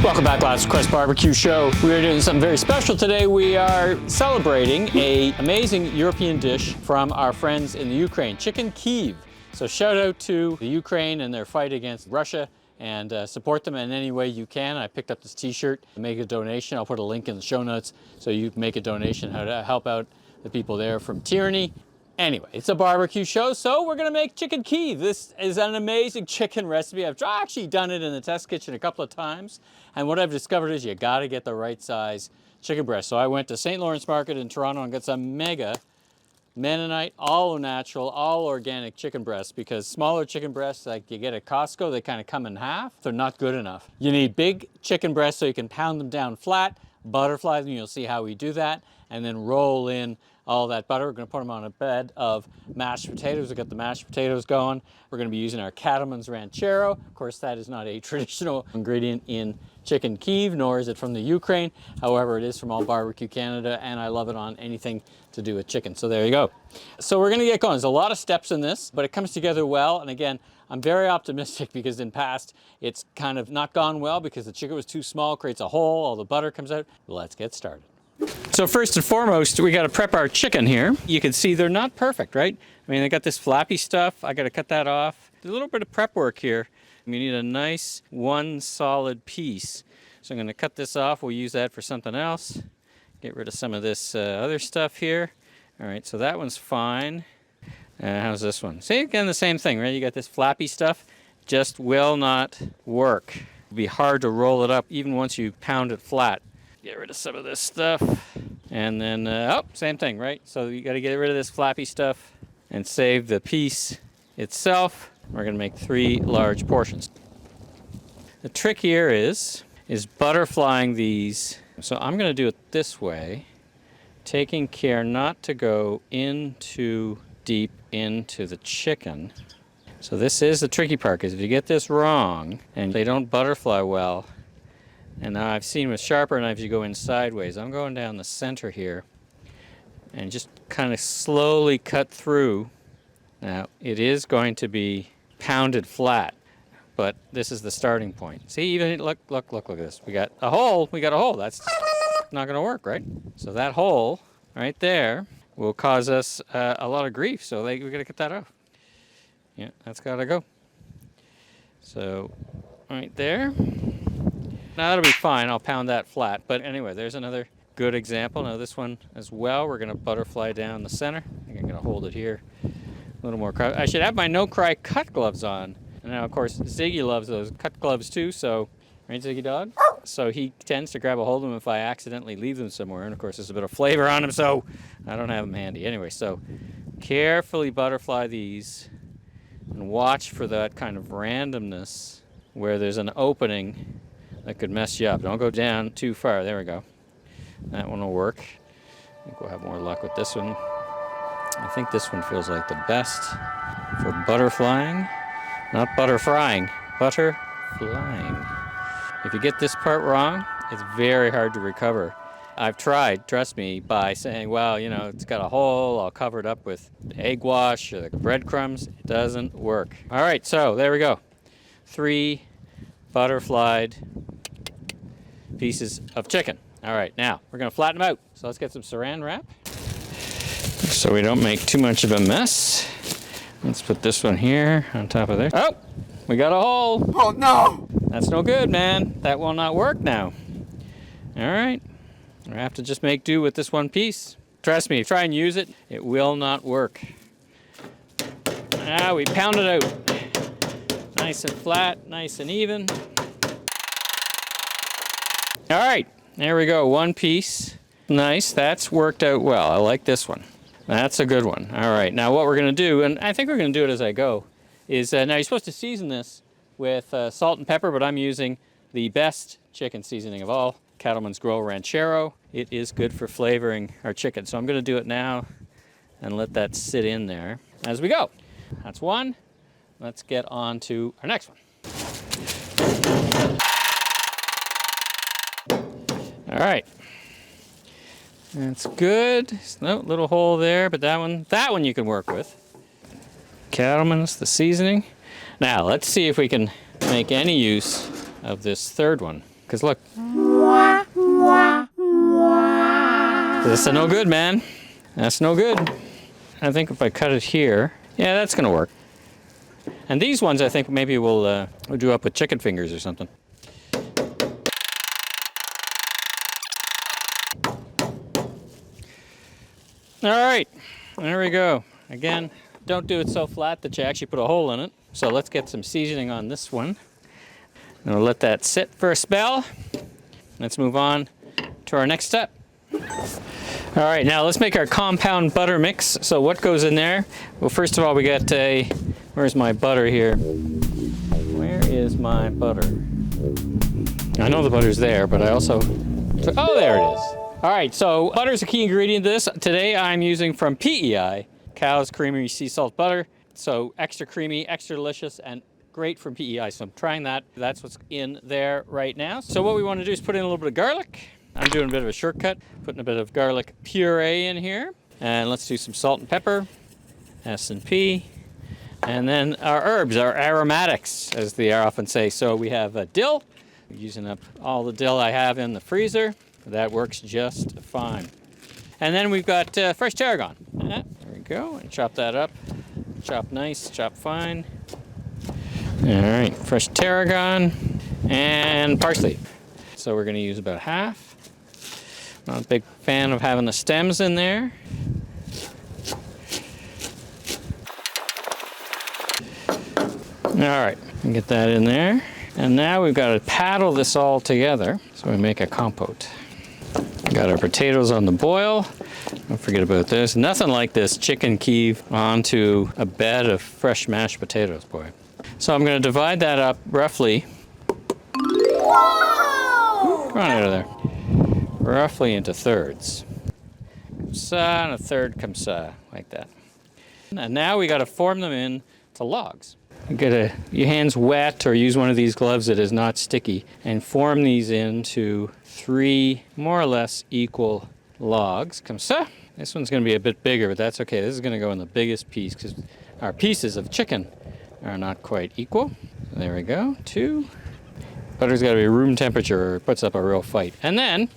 Welcome back, Last Request Barbecue Show. We are doing something very special today. We are celebrating an amazing European dish from our friends in the Ukraine, chicken Kiev. So shout out to the Ukraine and their fight against Russia, and support them in any way you can. I picked up this t-shirt to make a donation. I'll put a link in the show notes so you can make a donation how to help out the people there from tyranny. Anyway, it's a barbecue show, so we're gonna make chicken Kiev. This is an amazing chicken recipe. I've actually done it in the test kitchen a couple of times, and what I've discovered is you gotta get the right size chicken breast. So I went to St. Lawrence Market in Toronto and got some mega Mennonite, all natural, all organic chicken breasts, because smaller chicken breasts like you get at Costco, they kind of come in half. They're not good enough. You need big chicken breasts so you can pound them down flat, butterfly them, you'll see how we do that, and then roll in all that butter. We're gonna put them on a bed of mashed potatoes. We've got the mashed potatoes going. We're gonna be using our Cattleman's Ranchero. Of course, that is not a traditional ingredient in chicken Kiev, nor is it from the Ukraine. However, it is from All Barbecue Canada, and I love it on anything to do with chicken. So there you go. So we're gonna get going. There's a lot of steps in this, but it comes together well. And again, I'm very optimistic because in past, it's kind of not gone well because the chicken was too small, creates a hole, all the butter comes out. Let's get started. So first and foremost, we got to prep our chicken here. You can see they're not perfect, right? I mean, they got this flappy stuff. I got to cut that off. There's a little bit of prep work here. We need a nice one solid piece. So I'm going to cut this off. We'll use that for something else. Get rid of some of this other stuff here. All right, so that one's fine. How's this one? See, again, the same thing, right? You got this flappy stuff. Just will not work. It'll be hard to roll it up even once you pound it flat. Get rid of some of this stuff. And then, oh, same thing, right? So you got to get rid of this flappy stuff and save the piece itself. We're going to make 3 large portions. The trick here is butterflying these. So I'm going to do it this way, taking care not to go in too deep into the chicken. So this is the tricky part, because if you get this wrong and they don't butterfly well, and now I've seen with sharper knives you go in sideways. I'm going down the center here and just kind of slowly cut through. Now it is going to be pounded flat, but this is the starting point. See, even look at this. We got a hole. That's not going to work, right? So that hole right there will cause us a lot of grief. So we got to cut that off. Yeah, that's got to go. So right there. Now that'll be fine, I'll pound that flat. But anyway, there's another good example. Now this one as well, we're gonna butterfly down the center. I think I'm gonna hold it here a little more. I should have my no cry cut gloves on. And now of course, Ziggy loves those cut gloves too, so, right Ziggy dog? So he tends to grab a hold of them if I accidentally leave them somewhere. And of course there's a bit of flavor on them, so I don't have them handy. Anyway, so carefully butterfly these and watch for that kind of randomness where there's an opening that could mess you up. Don't go down too far. There we go. That one will work. I think we'll have more luck with this one. I think this one feels like the best for butterflying. Not butterfrying, butterflying. If you get this part wrong, it's very hard to recover. I've tried, trust me, by saying, well, you know, it's got a hole, I'll cover it up with egg wash or the breadcrumbs. It doesn't work. All right, so there we go. 3 butterflied pieces of chicken. All right, now we're gonna flatten them out. So let's get some saran wrap so we don't make too much of a mess. Let's put this one here on top of there. Oh, we got a hole. Oh no! That's no good, man. That will not work now. All right, we have to just make do with this one piece. Trust me, try and use it, it will not work. Now we pound it out. Nice and flat, nice and even. All right, there we go, 1 piece. Nice, that's worked out well. I like this one. That's a good one. All right, now what we're gonna do, and I think we're gonna do it as I go, is now you're supposed to season this with salt and pepper, but I'm using the best chicken seasoning of all, Cattleman's Ranchero. It is good for flavoring our chicken. So I'm gonna do it now and let that sit in there as we go. That's one. Let's get on to our next one. All right, that's good. No little hole there, but that one you can work with. Cattleman's, the seasoning. Now let's see if we can make any use of this third one. because look. This is no good, man. That's no good. I think if I cut it here, yeah, that's gonna work. And these ones, I think maybe we'll do up with chicken fingers or something. All right, there we go. Again, don't do it so flat that you actually put a hole in it. So let's get some seasoning on this one. And we'll let that sit for a spell. Let's move on to our next step. All right, now let's make our compound butter mix. So what goes in there? Well, first of all, we got where's my butter here? Where is my butter? I know the butter's there, but I also, oh, there it is. All right, so butter is a key ingredient to this. Today I'm using from PEI, Cow's Creamery Sea Salt Butter. So extra creamy, extra delicious, and great from PEI. So I'm trying that. That's what's in there right now. So what we want to do is put in a little bit of garlic. I'm doing a bit of a shortcut, putting a bit of garlic puree in here. And let's do some salt and pepper, S&P. And then our herbs, our aromatics, as they often say. So we have dill. I'm using up all the dill I have in the freezer. That works just fine. And then we've got fresh tarragon. There we go, and chop that up. Chop nice, chop fine. All right, fresh tarragon and parsley. So we're gonna use about half. Not a big fan of having the stems in there. All right, get that in there. And now we've got to paddle this all together so we make a compote. Got our potatoes on the boil. Don't forget about this. Nothing like this chicken Kiev onto a bed of fresh mashed potatoes, boy. So I'm going to divide that up roughly. Whoa! Run out of there. Roughly into thirds. And a third comes like that. And now we got to form them into logs. You get your hands wet or use one of these gloves that is not sticky and form these into 3 more or less equal logs. Comme ça. This one's going to be a bit bigger, but that's okay. This is going to go in the biggest piece because our pieces of chicken are not quite equal. So there we go. 2. Butter's got to be room temperature or it puts up a real fight. And then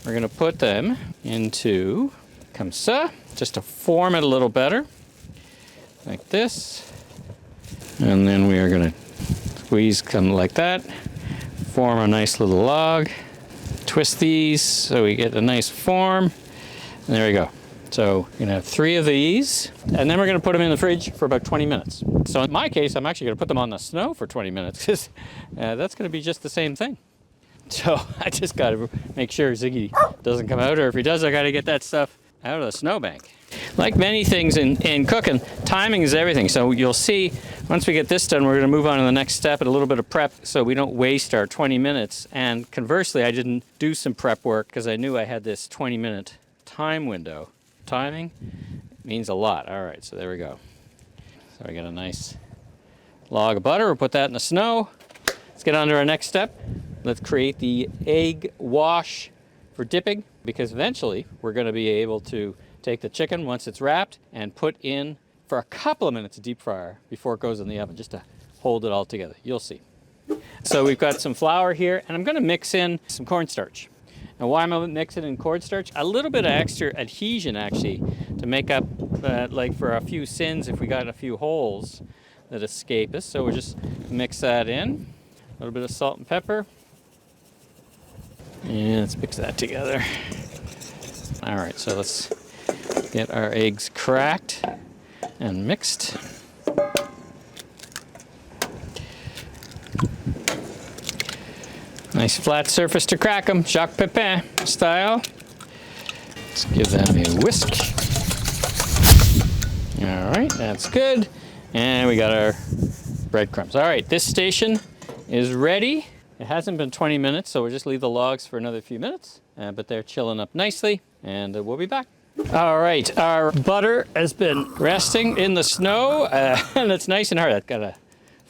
we're going to put them into comme ça, just to form it a little better, like this. And then we are going to squeeze come like that, form a nice little log, twist these so we get a nice form, and there we go. So you're going to have 3 of these, and then we're going to put them in the fridge for about 20 minutes. So in my case, I'm actually going to put them on the snow for 20 minutes because that's going to be just the same thing. So I just got to make sure Ziggy doesn't come out, or if he does, I got to get that stuff out of the snowbank. Like many things in cooking, timing is everything. So you'll see, once we get this done, we're going to move on to the next step and a little bit of prep so we don't waste our 20 minutes. And conversely, I didn't do some prep work because I knew I had this 20-minute time window. Timing means a lot. All right, so there we go. So I got a nice log of butter. We'll put that in the snow. Let's get on to our next step. Let's create the egg wash for dipping, because eventually we're going to be able to take the chicken once it's wrapped and put in for a couple of minutes of deep fryer before it goes in the oven, just to hold it all together. You'll see. So we've got some flour here, and I'm going to mix in some cornstarch. Now why am I mixing in cornstarch? A little bit of extra adhesion actually to make up like for a few sins if we got a few holes that escape us. So we'll just mix that in. A little bit of salt and pepper. And let's mix that together. All right, so let's get our eggs cracked and mixed. Nice flat surface to crack them, Jacques Pepin style. Let's give them a whisk. All right, that's good. And we got our breadcrumbs. All right, this station is ready. It hasn't been 20 minutes, so we'll just leave the logs for another few minutes, but they're chilling up nicely, and we'll be back. All right, our butter has been resting in the snow, and it's nice and hard. It's got a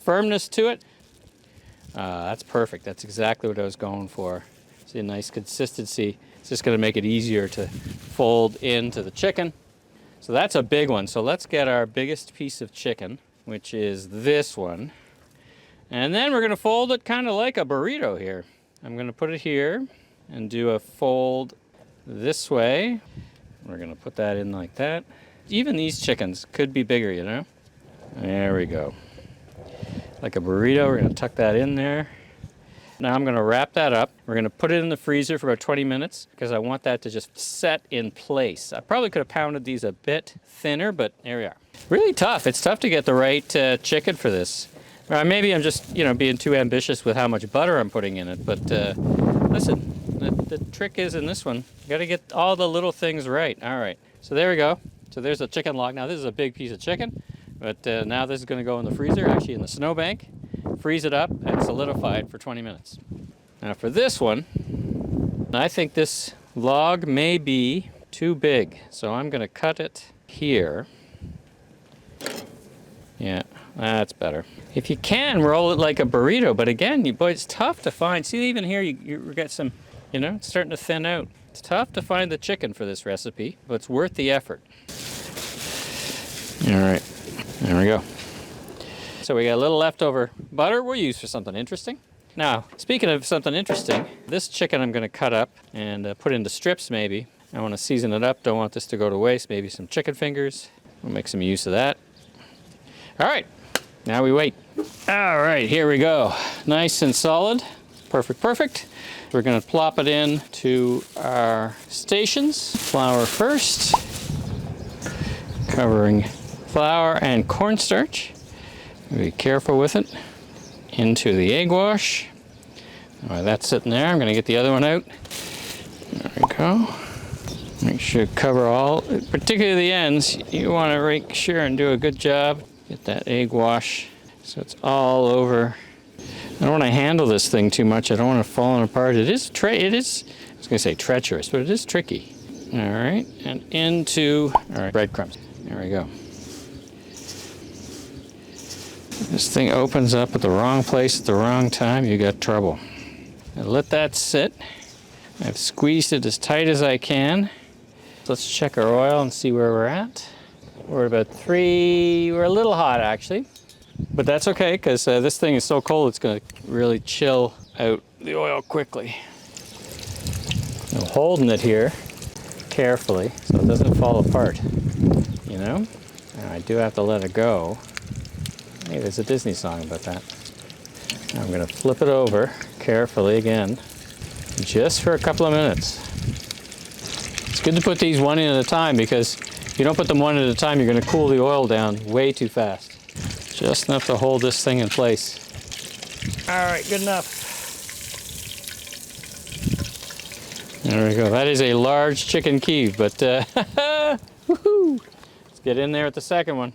firmness to it. That's perfect. That's exactly what I was going for. See a nice consistency. It's just going to make it easier to fold into the chicken. So that's a big one. So let's get our biggest piece of chicken, which is this one. And then we're going to fold it kind of like a burrito here. I'm gonna put it here and do a fold this way. We're gonna put that in like that. Even these chickens could be bigger, you know? There we go. Like a burrito, we're gonna tuck that in there. Now I'm gonna wrap that up. We're gonna put it in the freezer for about 20 minutes because I want that to just set in place. I probably could have pounded these a bit thinner, but there we are. Really tough. It's tough to get the right chicken for this. Or maybe I'm just, being too ambitious with how much butter I'm putting in it. But listen, the trick is in this one, you gotta get all the little things right. All right, so there we go. So there's a chicken log. Now this is a big piece of chicken, but now this is gonna go in the freezer, actually in the snowbank, freeze it up and solidify it for 20 minutes. Now for this one, I think this log may be too big. So I'm gonna cut it here. Yeah, that's better. If you can, roll it like a burrito, but again, boy, it's tough to find. See, even here, you get some, it's starting to thin out. It's tough to find the chicken for this recipe, but it's worth the effort. All right, there we go. So we got a little leftover butter we'll use for something interesting. Now, speaking of something interesting, this chicken I'm gonna cut up and put into strips maybe. I wanna season it up, don't want this to go to waste. Maybe some chicken fingers. We'll make some use of that. All right, now we wait. All right, here we go. Nice and solid. Perfect, perfect. We're gonna plop it in to our stations. Flour first. Covering flour and cornstarch. Be careful with it. Into the egg wash. All right, that's sitting there. I'm gonna get the other one out. There we go. Make sure to cover all, particularly the ends. You wanna make sure and do a good job. Get that egg wash so it's all over. I don't want to handle this thing too much. I don't want it falling apart. It is, I was going to say treacherous, but it is tricky. All right, and into, breadcrumbs. There we go. This thing opens up at the wrong place at the wrong time, you got trouble. Now let that sit. I've squeezed it as tight as I can. Let's check our oil and see where we're at. We're about 3, we're a little hot actually, but that's okay because this thing is so cold it's going to really chill out the oil quickly. I'm holding it here carefully so it doesn't fall apart, And I do have to let it go. Hey, there's a Disney song about that. Now I'm going to flip it over carefully again, just for a couple of minutes. It's good to put these one in at a time because if you don't put them one at a time, you're going to cool the oil down way too fast. Just enough to hold this thing in place. All right, good enough. There we go. That is a large chicken Kiev, but woohoo! Let's get in there with the second one.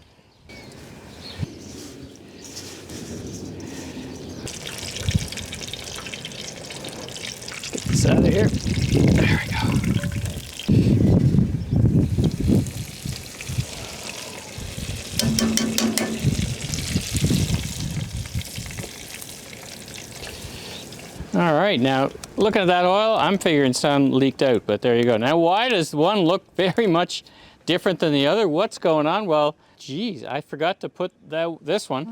Get this out of here. There we go. All right, now looking at that oil, I'm figuring some leaked out, but there you go. Now, why does one look very much different than the other? What's going on? Well, geez, I forgot to put this one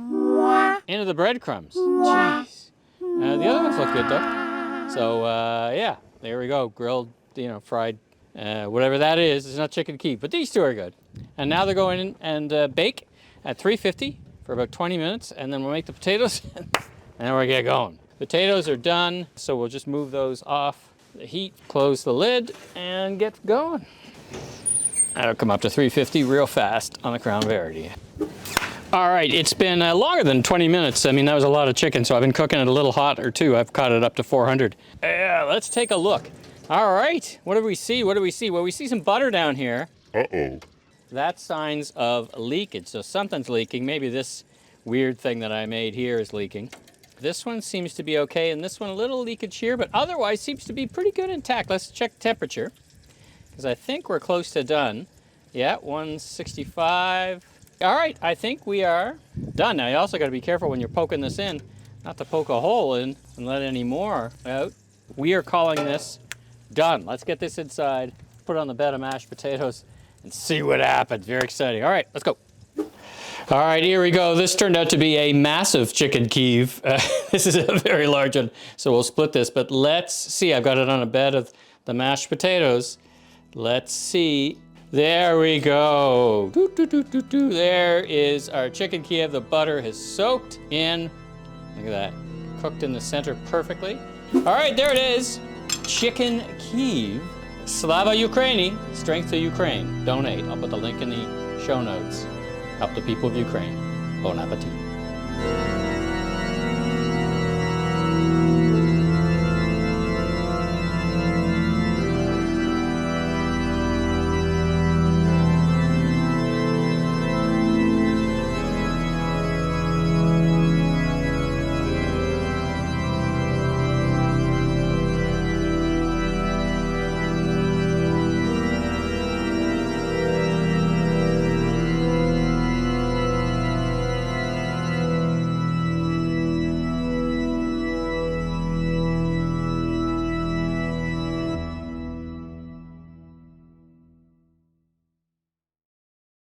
into the breadcrumbs. Jeez. The other ones look good though. So yeah, there we go. Grilled, fried, whatever that is. It's not chicken Kiev, but these two are good. And now they're going in and bake at 350 for about 20 minutes, and then we'll make the potatoes, and then we'll get going. Potatoes are done, so we'll just move those off the heat, close the lid, and get going. That'll come up to 350 real fast on the Crown Verity. All right, it's been longer than 20 minutes. I mean, that was a lot of chicken, so I've been cooking it a little hotter too. I've cut it up to 400. Yeah, let's take a look. All right, what do we see? What do we see? Well, we see some butter down here. Uh-oh. That's signs of leakage, so something's leaking. Maybe this weird thing that I made here is leaking. This one seems to be okay, and this one a little leakage here, but otherwise seems to be pretty good intact. Let's check temperature, because I think we're close to done. Yeah, 165. All right, I think we are done. Now, you also got to be careful when you're poking this in, not to poke a hole in and let any more out. We are calling this done. Let's get this inside, put it on the bed of mashed potatoes, and see what happens. Very exciting. All right, let's go. All right, here we go. This turned out to be a massive chicken Kiev. This is a very large one, so we'll split this. But let's see. I've got it on a bed of the mashed potatoes. Let's see. There we go. There is our chicken Kiev. The butter has soaked in. Look at that. Cooked in the center perfectly. All right, there it is. Chicken Kiev. Slava Ukraini. Strength to Ukraine. Donate. I'll put the link in the show notes. Help the people of Ukraine. Bon appetit.